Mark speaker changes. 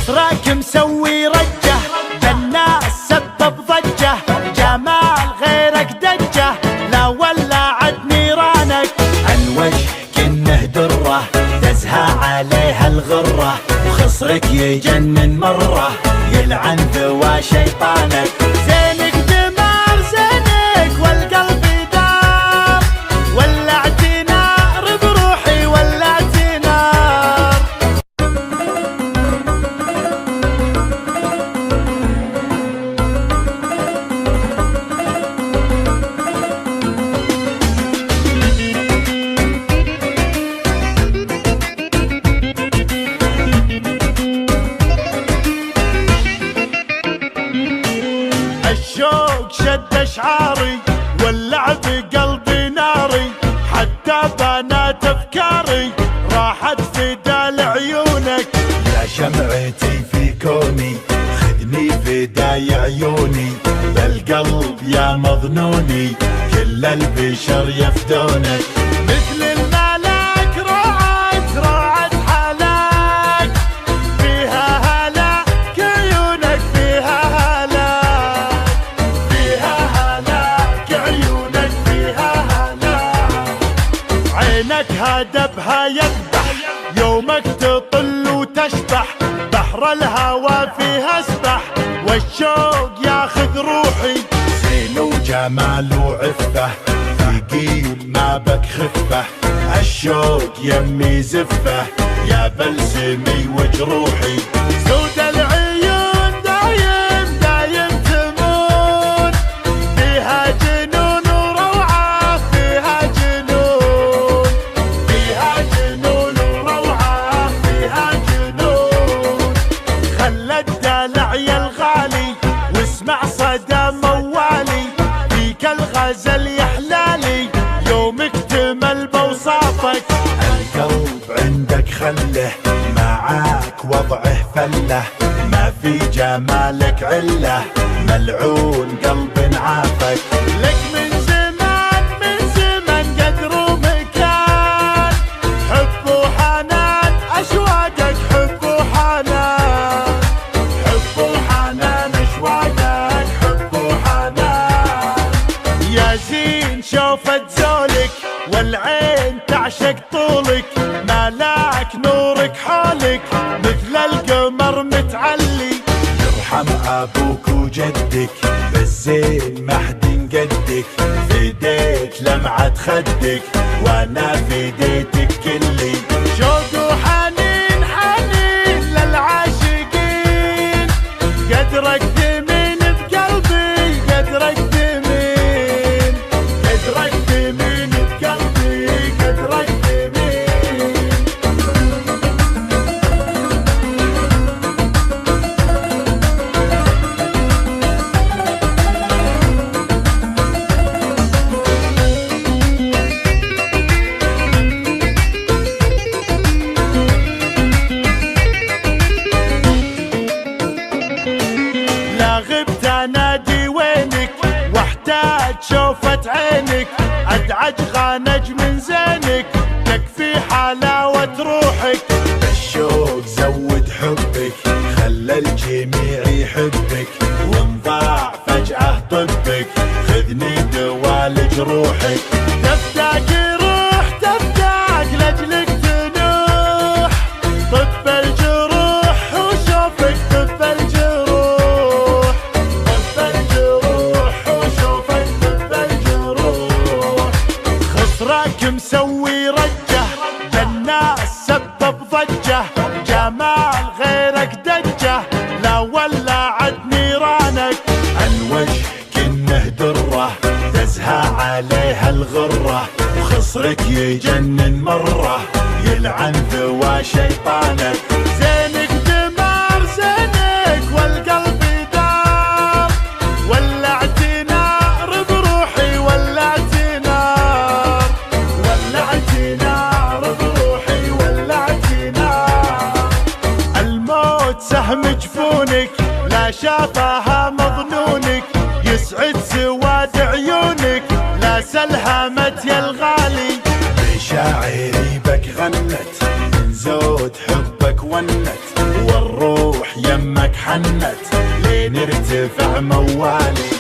Speaker 1: خصرك مسوي رجة بالناس سبب ضجة، جمال غيرك دجة لا ولعت نيرانك. عن كنه درة تزهى عليها الغرة، وخصرك يجنن مرة يلعن ذوى شيطانك. زينك دمار زينك والقلب دار، ولعت نار بروحي ولعت نار. الشوق شد اشعاري ولع بقلبي ناري، حتى بنات افكاري راحت فدا لعيونك. يا شمعتي في كوني خذني فداي عيوني، بالقلب يا مظنوني كل البشر يفدونك. مثل الملاك راعت حلاك، فيها هلاك عيونك فيها هلاك، فيها هلاك عيونك فيها هلاك. عينك هدبها يذبح يومك تطل وتشبح، بحر الهوى فيها اسبح والشوق ياخذ روحي. زين وجمال وعفه ثقيل ما بك خفه، الشوق يمي زفه يا بلسمي وجروحي. سود العيون دايم دايم تمون، فيها جنون وروعه فيها جنون، فيها جنون وروعه فيها جنون. خلى الدلع يا الغالي واسمع صدى موالي، فيك الغزل يحلالي يوم اكتمل بوصافك. القلب عندك خله معاك وضعه فله، ما في جمالك عله ملعون قلب عافك. لك من زمان قدر ومكان، حب وحنان اشواقك حب وحنان، حب وحنان اشواقك حب وحنان. يا زين شوفت زولك والعين تعشق طولك، ملاك نورك حولك مثل القمر متعلي. يرحم ابوك وجدك بالزين محد قدك، فديت لمعة خدك وانا فديتك كلي. شوق وحنين حنين للعاشقين، قدرك ثمين بقلبي قدرك ثمين، قدرك ثمين بقلبي قدرك ثمين. لا غبت انادي وينك واحتاج شوفة عينك، ادعج غانج من زينك تكفي حلاوة روحك. الشوق زود حبك خلى الجميع يحبك، وانضاع فجأة طبك خذني دوال جروحك. تفتاك روح تفتاك لاجلك تنوح، طب الجروح وشوفك طب الجروح، طب الجروح وشوفك طب الجروح. خصرك مسوي رجة بالناس سبب ضجة، جمال غيرك دجة لا ولعت نيرانك. عن كنه درة تزهى عليها الغرة، وخصرك يجنن مرة يلعن ذوى شيطانك. زينك دمار زينك والقلب دار، ولعت نار بروحي ولعت نار، ولعت نار بروحي ولعت نار. الموت سهم جفونك لا شافها مظنونك، يسعد سواد عيونك لا سلهمت يا الغالي. بشاعري بك غنت من زود حبك ونت، والروح حنت لين ارتفع موالي.